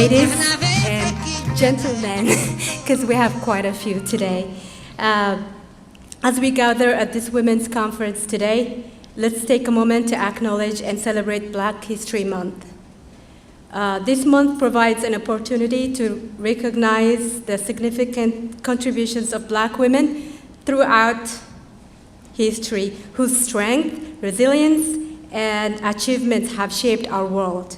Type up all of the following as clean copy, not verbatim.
Ladies and gentlemen, because we have quite a few today. As we gather at this Women's Conference today, let's take a moment to acknowledge and celebrate Black History Month. This month provides an opportunity to recognize the significant contributions of Black women throughout history, whose strength, resilience, and achievements have shaped our world.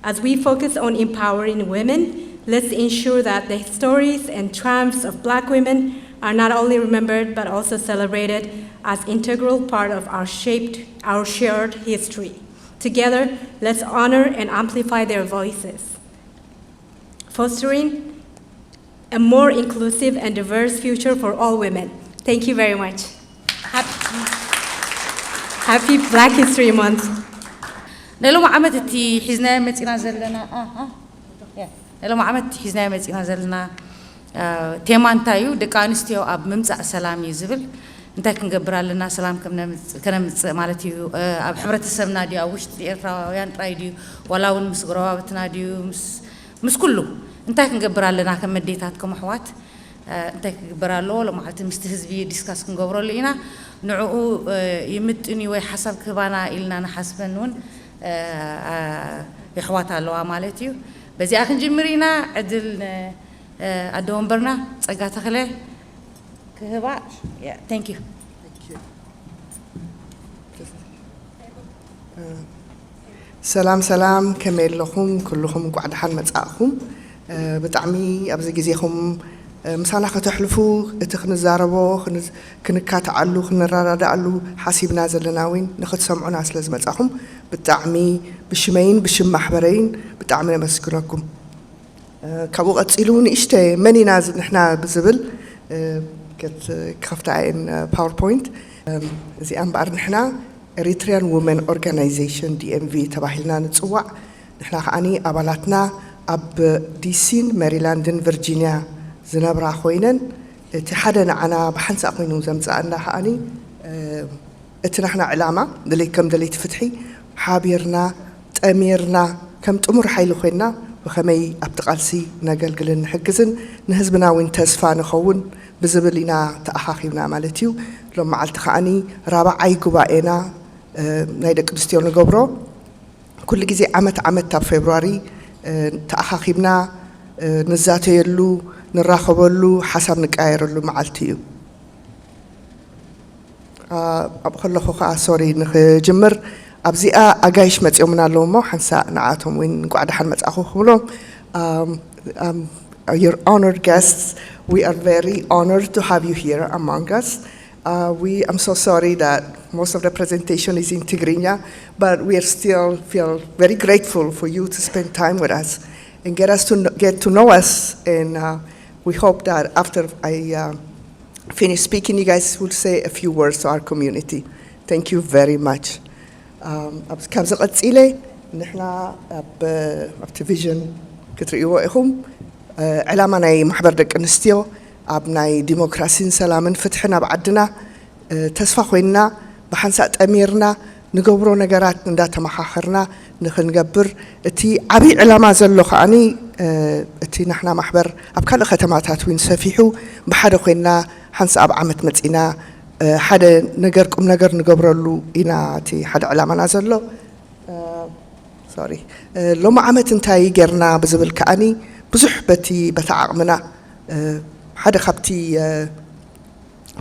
As we focus on empowering women, let's ensure that the stories and triumphs of Black women are not only remembered but also celebrated as integral part of our shared history. Together, let's honor and amplify their voices, fostering a more inclusive and diverse future for all women. Thank you very much. Happy Black History Month. نلوم عمتي حزنا متينا زلنا نلوم عمتي حزنا متينا زلنا تيمان تايو دكانستيو أب ممزع سلام يزبل أنت كنجبر لنا سلام كنا مالتيو أب حمرة السمنة دي أوش إيرتراويان رايديو ولا ونمسقروا بتناديو مس كله أنت كنجبر لنا كم ديتاتكم حوات أنت كنجبر له لما عرفت مستهزبي ديسكاس كنجبر لينا نوعه يمت إني وحسب كبانا إلنا نحسبنون يحوات على مالتيو بزي أخن جمرينا عدل أدوم برنا تقاط خلاه كهبا thank you سلام كمل لكم كلكم قعد حال متأخم بتعمي أبز جزيكم مسانا ختحلفو تخن زاربو كنكات علو خنرارد علو حاسب نازل لناوين نخد سمعنا أسلز متأخم بتعمي بشمين بشم محبرين بتعمي مسكنكم كابو أتسألون إشتى مني نازل نحنا بزبل كت كفت عين باوربوينت زي أم بعرف نحنا Eritrean Women Organization DMV تبعهلنا نتسوع نحنا خاني أبلاتنا أب ديسين ماريلاندن فيرجينيا زنابرا خوينن تحدنا عنا بحنس أقوينو زمزعنا خاني اتنحنا علامة دلي كم دلي تفتحي حابيرنا تأميرنا كم تأمر حيلو خوينا وخمي أبتقالسي نقلقلن نحجزن نهزبنا وين تسفى نخون بزبلنا تأخاخينا مالتيو لما علت خاني رابع أي قبائنا نايدا كريستيان جبرو كل جزء عمت تاب فبراير تأخاخينا نزاتي له نراخبلو حسب نكاير له معلتيو أبخل خوخا سوري نجمر أبزيا أجايش متيومنا لومو حنسا نعاتهم وين قاعد حنمت أخو خبلهم your honored guests, we are very honored to have you here among us. I'm so sorry that most of the presentation is in Tigray, but we are still feel very grateful for you to spend time with us and get to know us. And we hope that after I finish speaking, you guys will say a few words to our community. Thank you very much. كمزق أتسئلة نحن بتلفزيون كتريوا إخوم علامة ناي محبر دك نستيو أبناي ديمقراطية سلام فتحنا بعدنا تسفى خوينا بحنسات أميرنا نجبرو نجارات ندات محاخرنا نجبر تي عبي علامة زلوا خاني تي نحنا محبر أبكال ختمات هاتوين سفيحو بحد خوينا حنس أب عمت متينا حدا نجركم نجبر له إنا تي حدا علامة نازلوا sorry لما عمت انتاي جرنا بزبل كأني بزح بتعقمنا حدا خبتي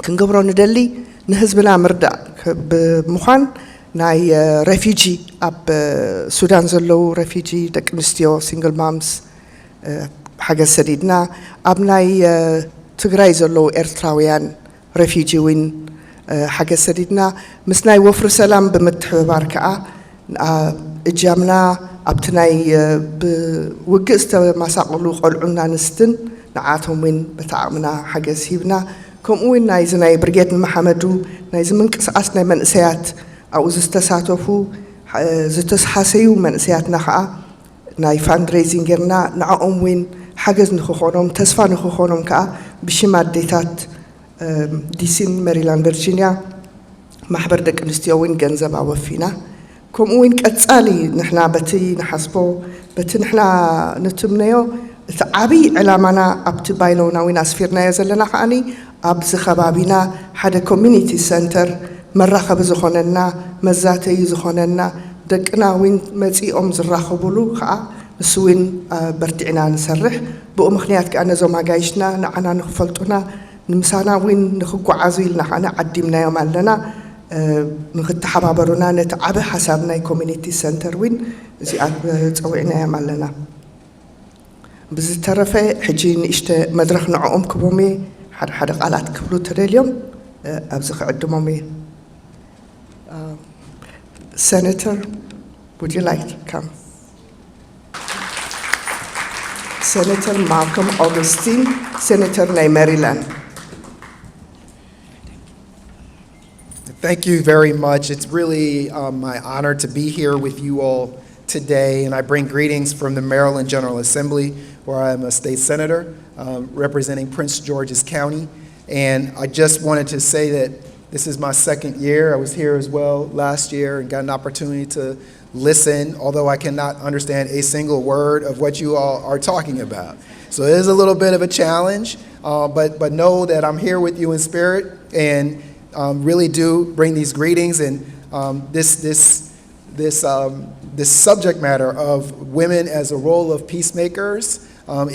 كنجبرو ندلي نهزبنا مردع بمخان ናይ ሬፊጂ ኣብ ሱዳን ዘለዉ ሬፊጂ ደቂ ኣንስትዮ ሲንግል ማምስ ሓገዝ ሰዲድና ኣብ ናይ ትግራይ ዘለዉ ኤርትራውያን ሬፊጂ እውን ሓገዝ ሰዲድና ምስ ናይ ወፍሪ ሰላም ብምትሕብባር ከዓ እጃምና ኣብቲ ናይ ብውግእ ዝተመሳቐሉ ቆልዑና ኣንስትን ንዓቶም እውን በተዓቕምና ሓገዝ ሂብና ከምኡ እውን ናይዚ ናይ ብርጌድ መሓመዱ ናይዚ ምንቅስቓስ ናይ መንእሰያት ኣብኡ ዝተሳተፉ ዝተሰሓሰዩ መንእሰያትና ከዓ ናይ ፋንድሬዚንግ ጌርና ንዓኦም እውን ሓገዝ ንክኾኖም ተስፋ ንክኾኖም ከዓ ብሽም ኣዴታት ዲሲን ሜሪላንድ ቨርጂንያ ማሕበር ደቂ ኣንስትዮ እውን ገንዘብ ኣወፊና ከምኡ እውን ቀጻሊ ንሕና በቲ ንሓስቦ በቲ ንሕና ንትምነዮ እቲ ዓብይ ዕላማና ኣብቲ ባይሎና እውን ኣስፊርናዮ ዘለና ከዓኒ ኣብዚ ከባቢና ሓደ ኮሚኒቲ ሰንተር መራኸቢ ዝኾነና መዛተይ ዝኾነና ደቅና እውን መፂኦም ዝራኸብሉ ከዓ ንሱ እውን በርቲዕና ንሰርሕ ብኡ ምክንያት ከዓ ነዞም ኣጋይሽና ንዓና ንክፈልጡና ንምሳና እውን ንክጓዓዙ ኢልና ከዓነ ዓዲምናዮም ኣለና ንክተሓባበሩና ነቲ ዓብ ሓሳብ ናይ ኮሚኒቲ ሰንተር እውን እዚኣ ፀዊዕናዮም ኣለና ብዝተረፈ ሕጂ ንእሽተ መድረክ ንዕኦም ክቦም እየ ሓደ ሓደ ቃላት ክብሉ ተደልዮም ኣብዚ ክዕድሞም እየ Senator, would you like to come? Senator Malcolm Augustine, Senator Nay Maryland. Thank you very much. It's really my honor to be here with you all today, and I bring greetings from the Maryland General Assembly, where I am a state senator representing Prince George's County. And I just wanted to say that this is my second year. I was here as well last year and got an opportunity to listen, although I cannot understand a single word of what you all are talking about. So it is a little bit of a challenge, but know that I'm here with you in spirit and really do bring these greetings. And this subject matter of women as a role of peacemakers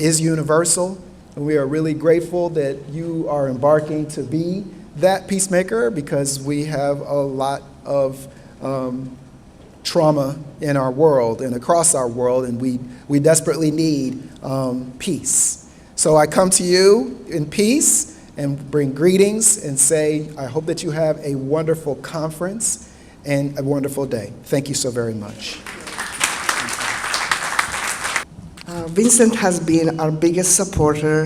is universal. And we are really grateful that you are embarking to be that peacemaker, because we have a lot of trauma in our world and across our world, and we desperately need peace. So I come to you in peace and bring greetings and say I hope that you have a wonderful conference and a wonderful day. Thank you so very much. Vincent has been our biggest supporter,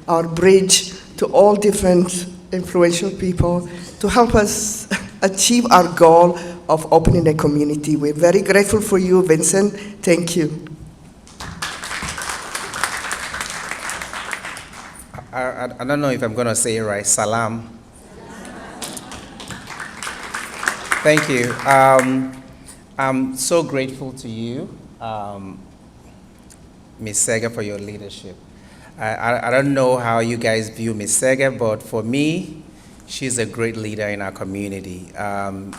our bridge to all different influential people to help us achieve our goal of opening a community. We're very grateful for you, Vincent. Thank you. I don't know if I'm going to say it right. Salam. Thank you. I'm so grateful to you, Ms. Sega, for your leadership. I don't know how you guys view Ms. Sega, but for me, she's a great leader in our community. And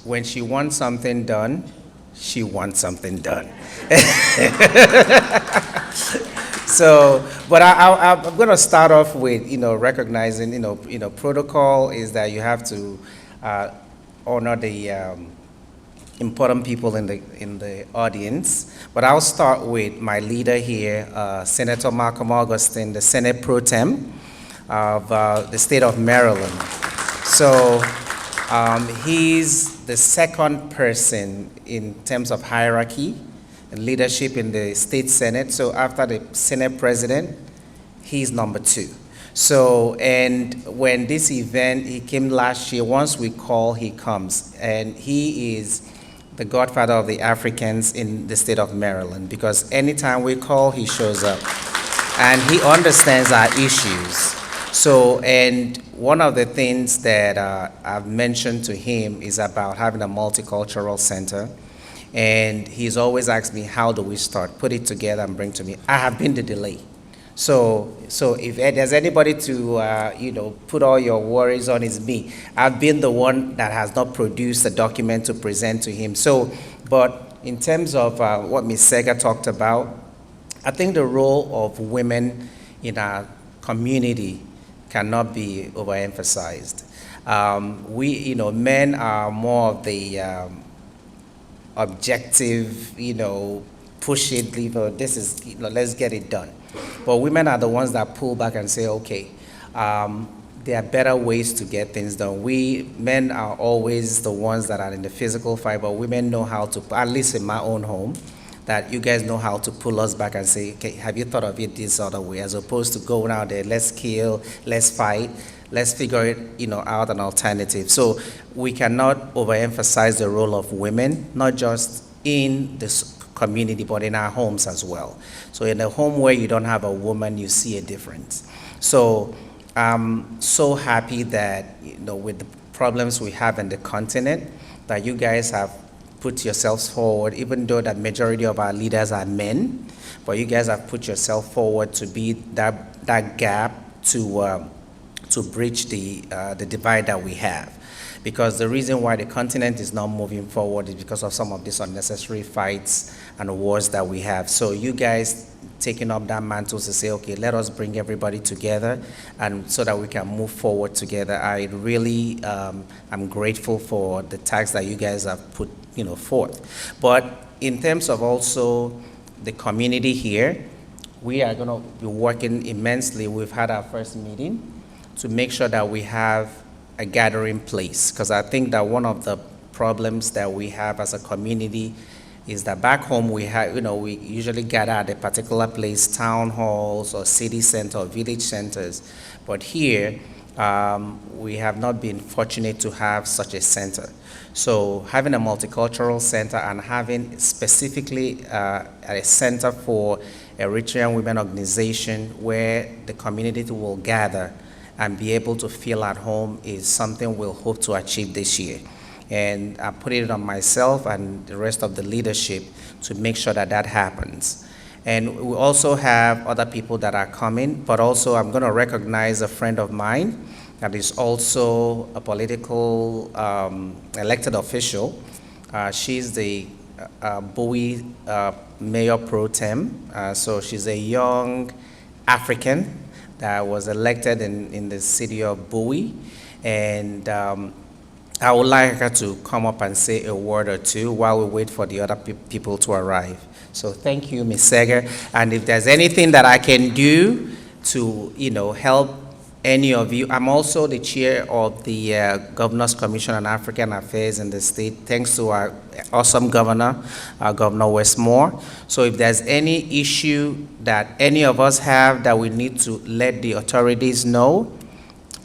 when she wants something done, she wants something done. So, but I'm going to start off with, recognizing, protocol is that you have to honor the important people in the audience. But I'll start with my leader here, Senator Malcolm Augustine, the Senate Pro Tem of the state of Maryland. So he's the second person in terms of hierarchy and leadership in the state Senate. So after the Senate President, he's number 2. So, and when this event, he came last year, once we call, he comes. And he is the godfather of the Africans in the state of Maryland, because anytime we call, he shows up. And he understands our issues. So, and one of the things that I've mentioned to him is about having a multicultural center. And he's always asked me, how do we start? Put it together and bring to me. I have been the delay. So if there's anybody to, put all your worries on, is me. I've been the one that has not produced a document to present to him. So, but in terms of what Ms. Sega talked about, I think the role of women in our community cannot be overemphasized. Men are more of the objective, push it, leave it, this is, let's get it done. But women are the ones that pull back and say, okay, there are better ways to get things done. Men are always the ones that are in the physical fight, but women know how to, at least in my own home, that you guys know how to pull us back and say, okay, have you thought of it this other way, as opposed to going out there, let's kill, let's fight, let's figure it, out an alternative. So we cannot overemphasize the role of women, not just in this community, but in our homes as well. So in a home where you don't have a woman, you see a difference. So I'm so happy that, with the problems we have in the continent, that you guys have put yourselves forward, even though the majority of our leaders are men, but you guys have put yourself forward to be that gap to bridge the divide that we have. Because the reason why the continent is not moving forward is because of some of these unnecessary fights and wars that we have. So you guys taking up that mantle to say, okay, let us bring everybody together, and so that we can move forward together. I really am grateful for the task that you guys have put forth. But in terms of also the community here, we are going to be working immensely. We've had our first meeting to make sure that we have a gathering place, because I think that one of the problems that we have as a community is that back home we have, we usually gather at a particular place, town halls or city center or village centers. But here, we have not been fortunate to have such a center. So having a multicultural center and having specifically a center for Eritrean women organization where the community will gather and be able to feel at home is something we'll hope to achieve this year. And I put it on myself and the rest of the leadership to make sure that that happens. And we also have other people that are coming, but also I'm going to recognize a friend of mine that is also a political elected official. She's the Bowie Mayor Pro Tem. So she's a young African that was elected in the city of Bowie. And I would like her to come up and say a word or two while we wait for the other people to arrive. So thank you, Ms. Seger. And if there's anything that I can do to, help any of you, I'm also the chair of the Governor's Commission on African Affairs in the state, thanks to our awesome governor, Governor Westmore. So if there's any issue that any of us have that we need to let the authorities know,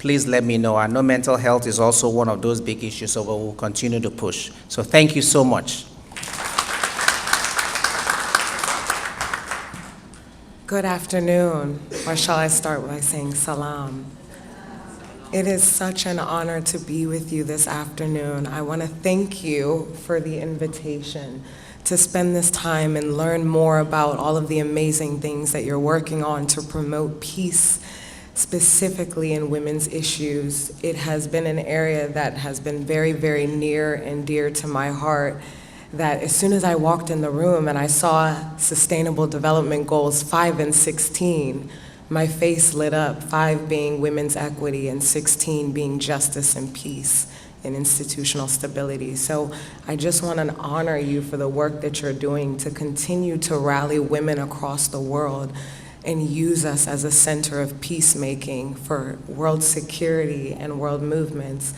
please let me know. I know mental health is also one of those big issues, so we'll continue to push. So thank you so much. Good afternoon, or shall I start by saying salam? It is such an honor to be with you this afternoon. I want to thank you for the invitation to spend this time and learn more about all of the amazing things that you're working on to promote peace, specifically in women's issues. It has been an area that has been very, very near and dear to my heart, that as soon as I walked in the room and I saw Sustainable Development Goals 5 and 16, my face lit up, 5 being women's equity and 16 being justice and peace and institutional stability. So I just want to honor you for the work that you're doing to continue to rally women across the world and use us as a center of peacemaking for world security and world movements.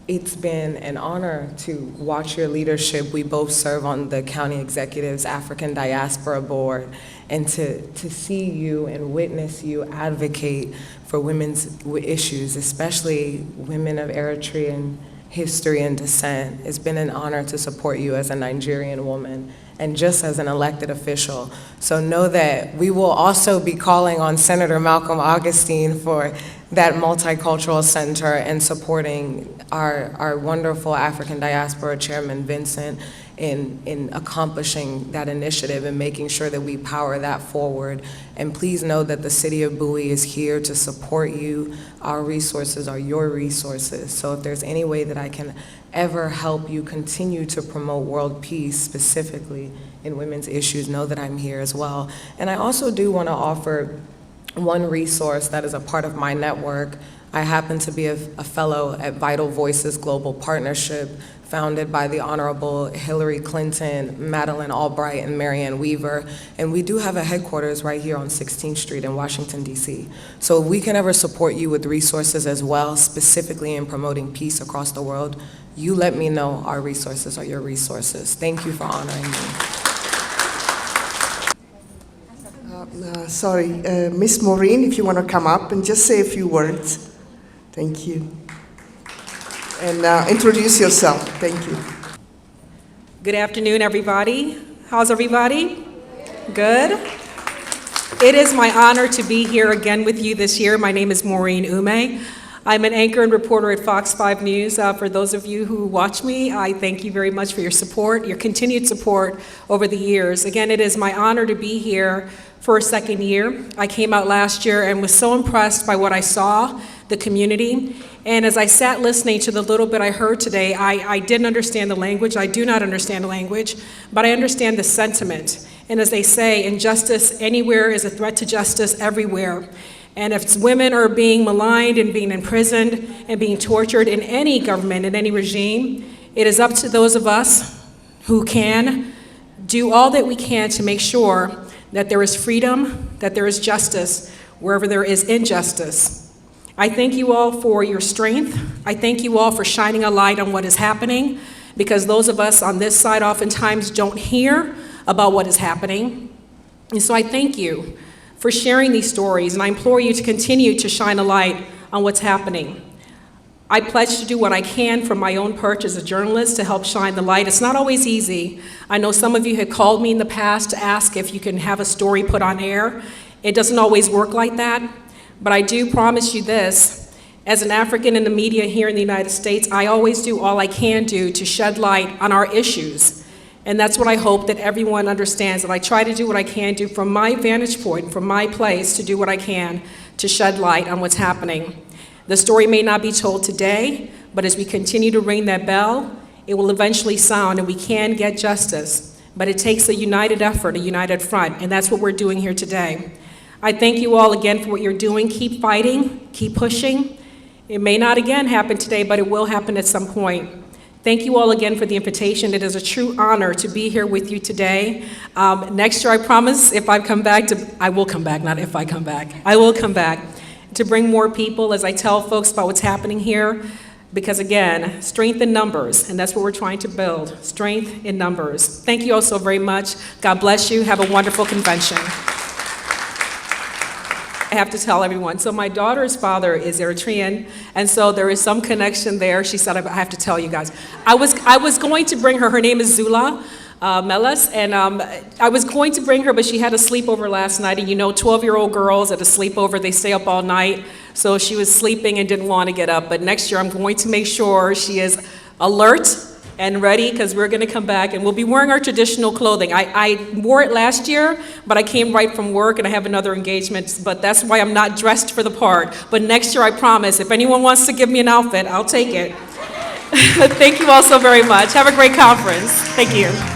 It's been an honor to watch your leadership. We both serve on the County Executive's African Diaspora Board, and to see you and witness you advocate for women's issues, especially women of Eritrean history and descent. It's been an honor to support you as a Nigerian woman and just as an elected official. So know that we will also be calling on Senator Malcolm Augustine for that multicultural center and supporting our wonderful African Diaspora Chairman Vincent in accomplishing that initiative and making sure that we power that forward. And please know that the City of Bowie is here to support you. Our resources are your resources. So if there's any way that I can ever help you continue to promote world peace, specifically in women's issues, know that I'm here as well. And I also do want to offer one resource that is a part of my network. I happen to be a fellow at Vital Voices Global Partnership, founded by the Honorable Hillary Clinton, Madeleine Albright, and Marianne Weaver. And we do have a headquarters right here on 16th Street in Washington, D.C. So if we can ever support you with resources as well, specifically in promoting peace across the world, you let me know. Our resources are your resources. Thank you for honoring me. Sorry, Miss Maureen, if you want to come up and just say a few words. Thank you. And introduce yourself. Thank you. Good afternoon, everybody. How's everybody? Good. It is my honor to be here again with you this year. My name is Maureen Ume. I'm an anchor and reporter at Fox 5 News. For those of you who watch me, I thank you very much for your support, your continued support over the years. Again, it is my honor to be here for a second year. I came out last year and was so impressed by what I saw, the community. And as I sat listening to the little bit I heard today, I didn't understand the language. I do not understand the language, but I understand the sentiment. And as they say, injustice anywhere is a threat to justice everywhere. And if women are being maligned and being imprisoned and being tortured in any government, in any regime, it is up to those of us who can do all that we can to make sure that there is freedom, that there is justice wherever there is injustice. I thank you all for your strength. I thank you all for shining a light on what is happening, because those of us on this side oftentimes don't hear about what is happening. And so I thank you for sharing these stories, and I implore you to continue to shine a light on what's happening. I pledge to do what I can from my own perch as a journalist to help shine the light. It's not always easy. I know some of you had called me in the past to ask if you can have a story put on air. It doesn't always work like that, but I do promise you this. As an African in the media here in the United States, I always do all I can do to shed light on our issues. And that's what I hope that everyone understands, that I try to do what I can do from my vantage point, from my place, to do what I can to shed light on what's happening. The story may not be told today, but as we continue to ring that bell, it will eventually sound, and we can get justice. But it takes a united effort, a united front, and that's what we're doing here today. I thank you all again for what you're doing. Keep fighting, keep pushing. It may not again happen today, but it will happen at some point. Thank you all again for the invitation. It is a true honor to be here with you today. Next year, I promise, if I come back, I will come back, not if I come back. I will come back to bring more people as I tell folks about what's happening here. Because again, strength in numbers, and that's what we're trying to build, strength in numbers. Thank you all so very much. God bless you. Have a wonderful convention. I have to tell everyone, so my daughter's father is Eritrean, and so there is some connection there. She said, I have to tell you guys. I was going to bring her name is Zula Meles, and I was going to bring her, but she had a sleepover last night, and you know, 12-year-old girls at a sleepover, they stay up all night, so she was sleeping and didn't want to get up, but next year I'm going to make sure she is alert and ready, because we're going to come back and we'll be wearing our traditional clothing. I wore it last year, but I came right from work and I have another engagement, but that's why I'm not dressed for the part. But next year, I promise, if anyone wants to give me an outfit, I'll take it. Thank you all so very much. Have a great conference. Thank you.